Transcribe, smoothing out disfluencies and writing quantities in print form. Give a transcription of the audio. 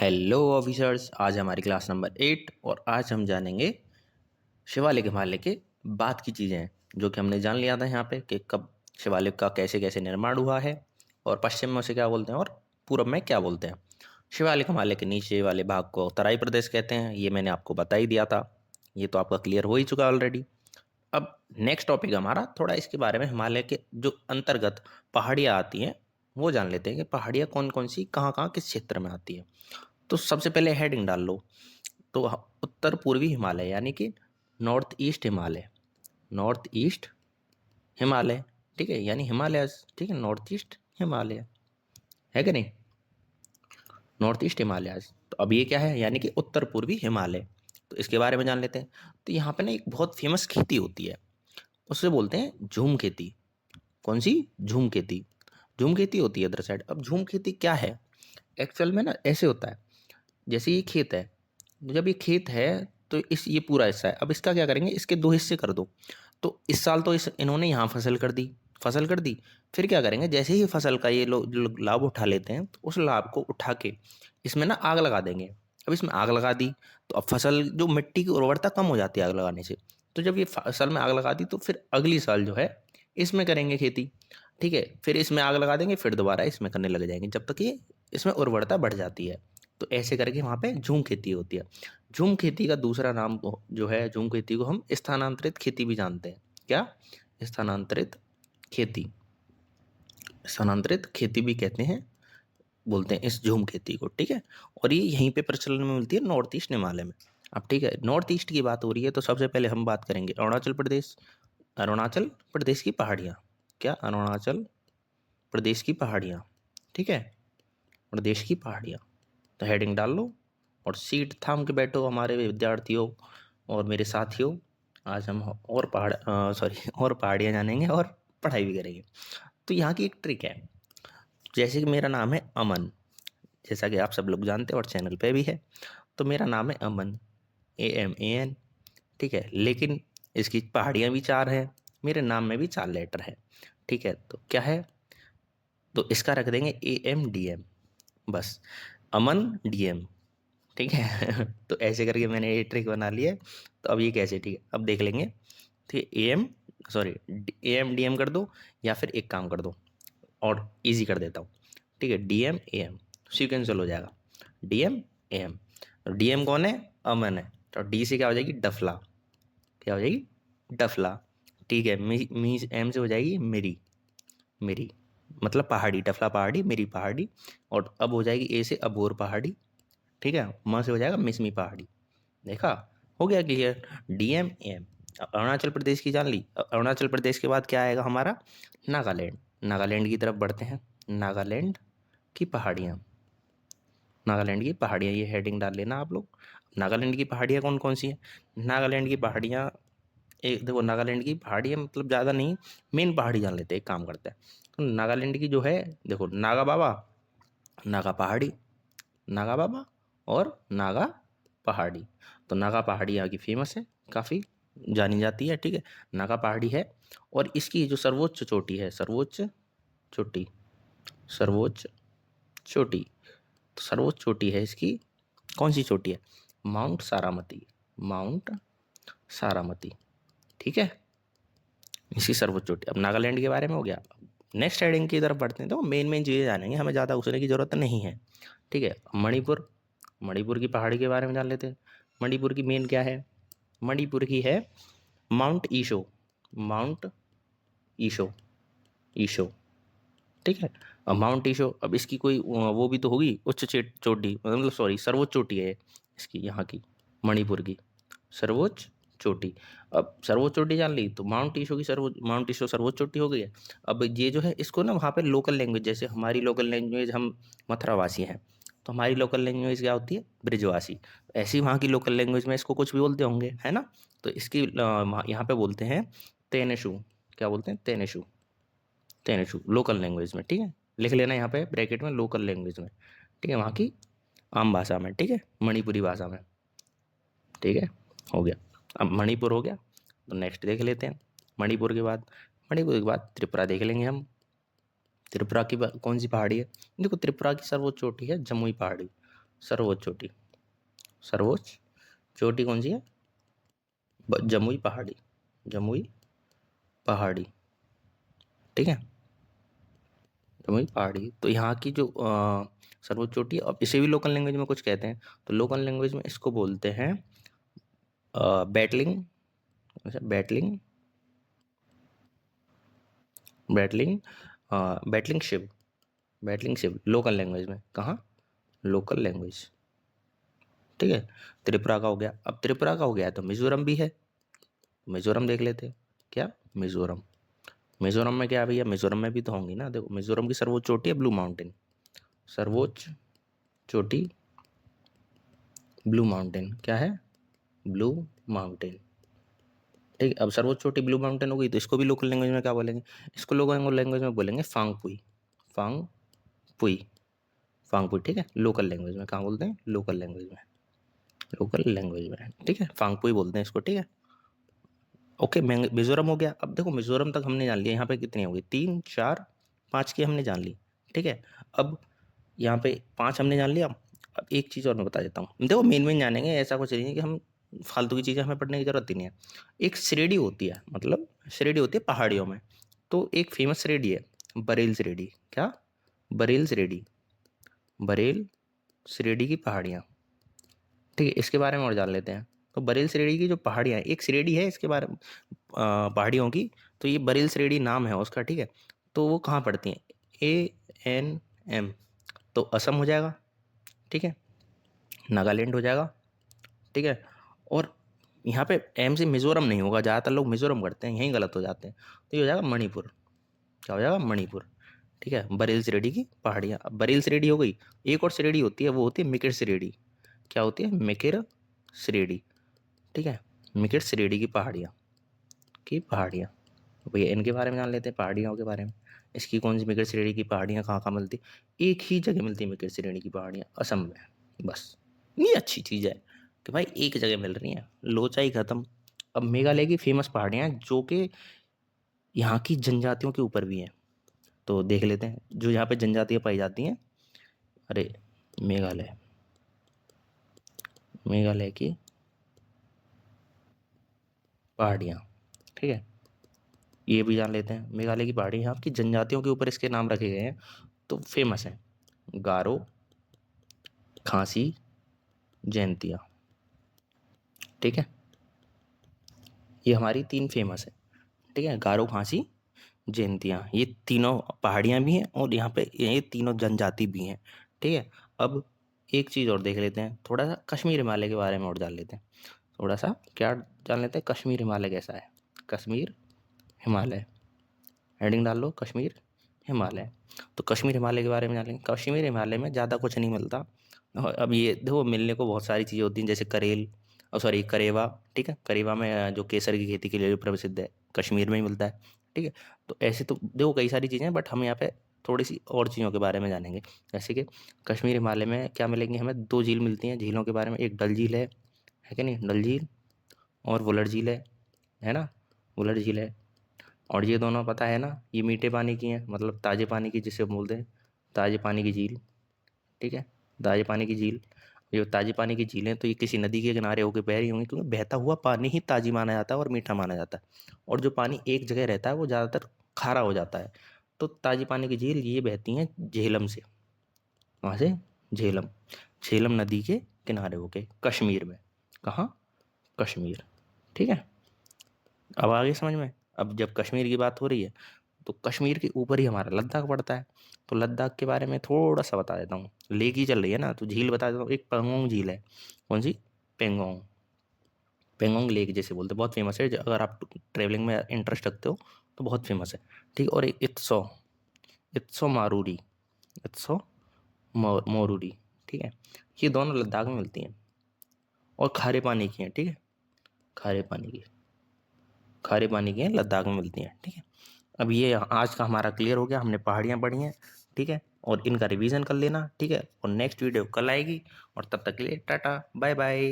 Hello officers, आज हमारी class number 8 और आज हम जानेंगे शिवालिक हिमालय के बाद की चीज़ें जो कि हमने जान लिया था यहाँ पे कि कब शिवालिक का कैसे कैसे निर्माण हुआ है और पश्चिम में उसे क्या बोलते हैं और पूर्व में क्या बोलते हैं। शिवालिक हिमालय के नीचे वाले भाग को तराई प्रदेश कहते हैं, ये मैंने आपको बता ही दिया था। ये तो आपका क्लियर हो ही चुका ऑलरेडी। अब नेक्स्ट टॉपिक हमारा थोड़ा इसके बारे में, हिमालय के जो अंतर्गत पहाड़ियाँ आती हैं वो जान लेते हैं कि पहाड़ियाँ कौन कौन सी कहाँ कहाँ किस क्षेत्र में आती है। तो सबसे पहले हेडिंग डाल लो। तो उत्तर पूर्वी हिमालय यानी कि north east Himalaya, north east Himalaya, ठीक है, यानी हिमालयस, ठीक है, नॉर्थ ईस्ट हिमालय है कि नहीं, नॉर्थ ईस्ट हिमालयस। तो अब ये क्या है, यानी कि उत्तर पूर्वी हिमालय। तो इसके बारे में जान लेते हैं। तो यहाँ पे ना एक बहुत फेमस खेती होती है, उसे बोलते हैं झूम खेती। कौन सी? झूम खेती। झूम खेती होती है अदर साइड। अब झूम खेती क्या है एक्चुअल में ना, ऐसे होता है जैसे ये खेत है, जब ये खेत है तो इस ये पूरा हिस्सा है। अब इसका क्या करेंगे, इसके दो हिस्से कर दो। तो इस साल तो इस इन्होंने यहाँ फसल कर दी, फसल कर दी। फिर क्या करेंगे, जैसे ही फसल का ये लोग लाभ उठा लेते हैं तो उस लाभ को उठा के इसमें ना आग लगा देंगे। अब इसमें आग लगा दी तो अब फसल, जो मिट्टी की उर्वरता कम हो जाती है आग लगाने से। तो जब ये फसल में आग लगा दी तो फिर अगली साल जो है इसमें करेंगे खेती। ठीक है, फिर इसमें आग लगा देंगे, फिर दोबारा इसमें करने लग जाएंगे जब तक ये इसमें उर्वरता बढ़ जाती है। तो ऐसे करके वहाँ पे झूम खेती होती है। झूम खेती का दूसरा नाम जो है, झूम खेती को हम स्थानांतरित खेती भी जानते हैं। क्या? स्थानांतरित खेती, स्थानांतरित खेती भी कहते हैं, बोलते हैं इस झूम खेती को। ठीक है, और ये यहीं पे प्रचलन में मिलती है नॉर्थ ईस्ट हिमालय में। अब ठीक है, नॉर्थ ईस्ट की बात हो रही है तो सबसे पहले हम बात करेंगे अरुणाचल प्रदेश। अरुणाचल प्रदेश की पहाड़ियाँ। क्या? अरुणाचल प्रदेश की पहाड़ियाँ। ठीक है, प्रदेश की पहाड़ियाँ। तो हेडिंग डाल लो और सीट थाम के बैठो हमारे विद्यार्थियों और मेरे साथियों। आज हम और सॉरी और पहाड़ियाँ जानेंगे और पढ़ाई भी करेंगे। तो यहाँ की एक ट्रिक है, जैसे कि मेरा नाम है अमन, जैसा कि आप सब लोग जानते हैं और चैनल पे भी है। तो मेरा नाम है अमन, AMAN। ठीक है, लेकिन इसकी पहाड़ियाँ भी 4 हैं, मेरे नाम में भी 4 लेटर है। ठीक है, तो क्या है, तो इसका रख देंगे AMDM, बस, अमन DM। ठीक है तो ऐसे करके मैंने ये ट्रिक बना ली है। तो अब ये कैसे, ठीक है, अब देख लेंगे। ठीक है, AM DM कर दो, या फिर एक काम कर दो और इजी कर देता हूँ। ठीक है, DM AM सीक्वेंशियल हो जाएगा। DM AM, तो DM कौन है? अमन है। तो D से क्या हो जाएगी? डफला। क्या हो जाएगी? डफला। ठीक है, मी M से हो जाएगी मेरी, मेरी मतलब पहाड़ी, डफला पहाड़ी, मेरी पहाड़ी। और अब हो जाएगी A से अबोर पहाड़ी। ठीक है, म से हो जाएगा मिसमी पहाड़ी। देखा? हो गया clear. DM AM। Arunachal Pradesh की जान ली। अब अरुणाचल प्रदेश के बाद क्या आएगा हमारा? नागालैंड। नागालैंड की तरफ बढ़ते हैं। नागालैंड की पहाड़ियाँ, नागालैंड की पहाड़ियाँ, ये हेडिंग डाल लेना आप लोग। नागालैंड की पहाड़ियाँ कौन कौन सी हैं? नागालैंड की पहाड़ियाँ, एक देखो, नागालैंड की पहाड़ियाँ मतलब ज़्यादा नहीं, मेन पहाड़ी जान लेते हैं, एक काम करते हैं। तो नागालैंड की जो है, देखो, नागा बाबा, नागा पहाड़ी, नागा बाबा और नागा पहाड़ी। तो नागा पहाड़ी यहाँ की फेमस है, काफ़ी जानी जाती है। ठीक है, नागा पहाड़ी है। और इसकी जो सर्वोच्च चोटी है, सर्वोच्च चोटी, सर्वोच्च चोटी, तो सर्वोच्च चोटी है इसकी, कौन सी चोटी है? Mount Saramati, mount Saramati. ठीक है, इसकी सर्वोच्च चोटी। अब नागालैंड के बारे में हो गया। नेक्स्ट हेडिंग की तरफ बढ़ते हैं, तो मेन मेन चीज़ें जानेंगे, हमें ज़्यादा घुसने की ज़रूरत नहीं है। ठीक है, मणिपुर, मणिपुर की पहाड़ी के बारे में जान लेते हैं। मणिपुर की मेन क्या है? मणिपुर की है माउंट ईशो, माउंट ईशो, ईशो। ठीक है, अब माउंट ईशो, अब इसकी कोई वो भी तो होगी, उच्च चोटी, मतलब सॉरी सर्वोच्च चोटी है इसकी, यहाँ की मणिपुर की सर्वोच्च चोटी। अब सर्वोच्च चोटी जान ली तो माउंट ईशो की सर्वोच्च, माउंट ईशो सर्वोच्च चोटी हो गई है। अब ये जो है इसको ना वहाँ पे लोकल लैंग्वेज, जैसे हमारी लोकल लैंग्वेज, हम मथुरावासी हैं तो हमारी लोकल लैंग्वेज क्या होती है? ब्रिजवासी। ऐसी वहाँ की लोकल लैंग्वेज में इसको कुछ भी बोलते होंगे, है ना? तो इसकी यहाँ पे बोलते हैं तेनेशु। क्या बोलते हैं? तेनेशु, तेनेशु लोकल लैंग्वेज में। ठीक है, लिख लेना यहाँ पे ब्रैकेट में, लोकल लैंग्वेज में। ठीक है, वहाँ की आम भाषा में, ठीक है, मणिपुरी भाषा में। ठीक है, हो गया। अब मणिपुर हो गया, तो नेक्स्ट देख लेते हैं। मणिपुर के बाद, मणिपुर के बाद त्रिपुरा देख लेंगे हम। त्रिपुरा की कौन सी पहाड़ी है? देखो, त्रिपुरा की सर्वोच्च चोटी है जमुई पहाड़ी, सर्वोच्च चोटी, सर्वोच्च चोटी कौन सी है? जमुई पहाड़ी, जमुई पहाड़ी, ठीक है, जमुई पहाड़ी। तो यहाँ की जो सर्वोच्च चोटी, अब इसे भी लोकल लैंग्वेज में कुछ कहते हैं, तो लोकल लैंग्वेज में इसको बोलते हैं बैटलिंग, अच्छा battling, battling, battling Shiv, battling Shiv local language में, कहाँ? लोकल लैंग्वेज, ठीक है। त्रिपुरा का हो गया, अब त्रिपुरा का हो गया तो मिजोरम भी है, मिजोरम देख लेते हैं। क्या? मिजोरम, मिजोरम में क्या है भैया? मिजोरम में भी तो होंगी ना, देखो मिजोरम की सर्वोच्च चोटी है ब्लू माउंटेन, सर्वोच्च चोटी ब्लू माउंटेन, क्या है? ब्लू माउंटेन, ठीक है। अब सर्वोच्च चोटी ब्लू माउंटेन हो गई, तो इसको भी लोकल लैंग्वेज में क्या बोलेंगे? इसको लोकल लैंग्वेज में बोलेंगे फांगपुई, फांगपुई, फांगपुई, ठीक है। लोकल लैंग्वेज में कहाँ बोलते हैं? लोकल लैंग्वेज में, लोकल लैंग्वेज में, ठीक है, फांगपुई बोलते हैं इसको, ठीक है। ओके, मिजोरम हो गया। अब देखो मिजोरम तक हमने जान लिया, यहाँ पे कितनी हो गई? 3 4 5 की हमने जान ली, ठीक है। अब यहाँ पे 5 हमने जान लिया। अब एक चीज़ और मैं बता देता हूँ, देखो मेन जानेंगे, ऐसा कुछ नहीं है कि हम फालतू की चीज़ें हमें पढ़ने की जरूरत ही नहीं है। एक श्रेणी होती है, मतलब श्रेणी होती है पहाड़ियों में, तो एक फेमस श्रेणी है बरेल श्रेणी, क्या? बरेल श्रेणी, बरेल श्रेणी की पहाड़ियाँ, ठीक है। इसके बारे में और जान लेते हैं। तो बरेल श्रेणी की जो पहाड़ियाँ हैं, एक श्रेणी है इसके बारे में पहाड़ियों की, तो ये बरेल श्रेणी नाम है उसका, ठीक है। तो वो कहाँ पड़ती हैं? ANM, तो असम हो जाएगा, ठीक है, नागालैंड हो जाएगा, ठीक है। और यहाँ पे एम से मिजोरम नहीं होगा, ज़्यादातर लोग मिजोरम करते हैं, यहीं गलत हो जाते हैं, तो ये हो जाएगा मणिपुर, क्या हो जाएगा? मणिपुर, ठीक है। बरेल श्रेणी की पहाड़ियाँ, अब बरेल श्रेणी हो गई। एक और श्रेणी होती है, वो होती है मिकिर श्रेणी, क्या होती है? मिकिर श्रेणी, ठीक है, मिकिर श्रेणी की पहाड़ियाँ, की पहाड़ियाँ। भैया इनके बारे में जान लेते हैं, पहाड़ियों के बारे में। इसकी कौन सी मिकिर श्रेणी की पहाड़ियाँ कहाँ कहाँ मिलती? एक ही जगह मिलती है मिकिर श्रेणी की पहाड़ियाँ, असम में, बस। ये अच्छी चीज़ है कि भाई एक जगह मिल रही हैं, लोचा ही खत्म। अब मेघालय की फेमस पहाड़ियाँ हैं, जो कि यहाँ की जनजातियों के ऊपर भी हैं, तो देख लेते हैं जो यहाँ पे जनजातियाँ पाई जाती हैं। अरे मेघालय, मेघालय की पहाड़ियाँ, ठीक है, ये भी जान लेते हैं। मेघालय की पहाड़ी यहाँ की जनजातियों के ऊपर इसके नाम रखे गए हैं, तो फेमस हैं गारो, खासी, जैंतिया, ठीक है। ये हमारी 3 फेमस है, ठीक है, गारो, खासी, जैंतिया, ये तीनों पहाड़ियाँ भी हैं और यहाँ पे ये तीनों जनजाति भी हैं, ठीक है। अब एक चीज़ और देख लेते हैं, थोड़ा सा कश्मीर हिमालय के बारे में और जान लेते हैं, थोड़ा सा क्या जान लेते हैं, कश्मीर हिमालय कैसा है? कश्मीर हिमालय, हेडिंग डाल लो कश्मीर हिमालय। तो कश्मीर हिमालय के बारे में जान लेंगे। कश्मीर हिमालय में ज़्यादा कुछ नहीं मिलता, और अब ये देखो मिलने को बहुत सारी चीज़ें होती हैं, जैसे करेल, और सॉरी करेवा, ठीक है, करेवा में जो केसर की खेती के लिए प्रसिद्ध है, कश्मीर में ही मिलता है, ठीक है। तो ऐसे तो देखो कई सारी चीज़ें हैं, बट हम यहाँ पे थोड़ी सी और चीज़ों के बारे में जानेंगे, जैसे कि कश्मीर हिमालय में क्या मिलेंगी हमें? 2 झील मिलती हैं, झीलों के बारे में, एक डल झील है कि नहीं? डल झील, और वुलर झील है ना? वुलर झील है, और ये दोनों पता है ना, ये मीठे पानी की हैं, मतलब ताज़े पानी की, जिसे बोलते हैं ताज़े पानी की झील, ठीक है, ताज़े पानी की झील। ये ताज़े पानी की झीलें तो ये किसी नदी के किनारे होकर बह रही होंगी, क्योंकि बहता हुआ पानी ही ताज़ी माना जाता है और मीठा माना जाता है, और जो पानी एक जगह रहता है वो ज़्यादातर खारा हो जाता है। तो ताज़ी पानी की झील ये बहती हैं झेलम से, वहाँ से झेलम, झेलम नदी के किनारे होके कश्मीर में, कहाँ? कश्मीर, ठीक है। अब आगे समझ में, अब जब कश्मीर की बात हो रही है, तो कश्मीर के ऊपर ही हमारा लद्दाख पड़ता है, तो लद्दाख के बारे में थोड़ा सा बता देता हूँ। लेक ही चल रही है ना, तो झील बता देता हूँ। एक पेंगोंग झील है, कौन सी? पेंगोंग, पेंगोंग लेक जैसे बोलते हैं, बहुत फेमस है, अगर आप ट्रेवलिंग में इंटरेस्ट रखते हो तो बहुत फेमस है, ठीक। और एक इत्सो, इत्सो मारूरी, इत्सो मोरूरी, ठीक है, ये दोनों लद्दाख में मिलती हैं, और खारे पानी की हैं, ठीक है, खारे पानी की, खारे पानी की हैं, लद्दाख में मिलती हैं, ठीक है। अब ये आज का हमारा क्लियर हो गया, हमने पहाड़ियाँ पढ़ी हैं, ठीक है, और इनका रिवीजन कर लेना, ठीक है, और नेक्स्ट वीडियो कल आएगी, और तब तक के लिए टाटा बाय बाय।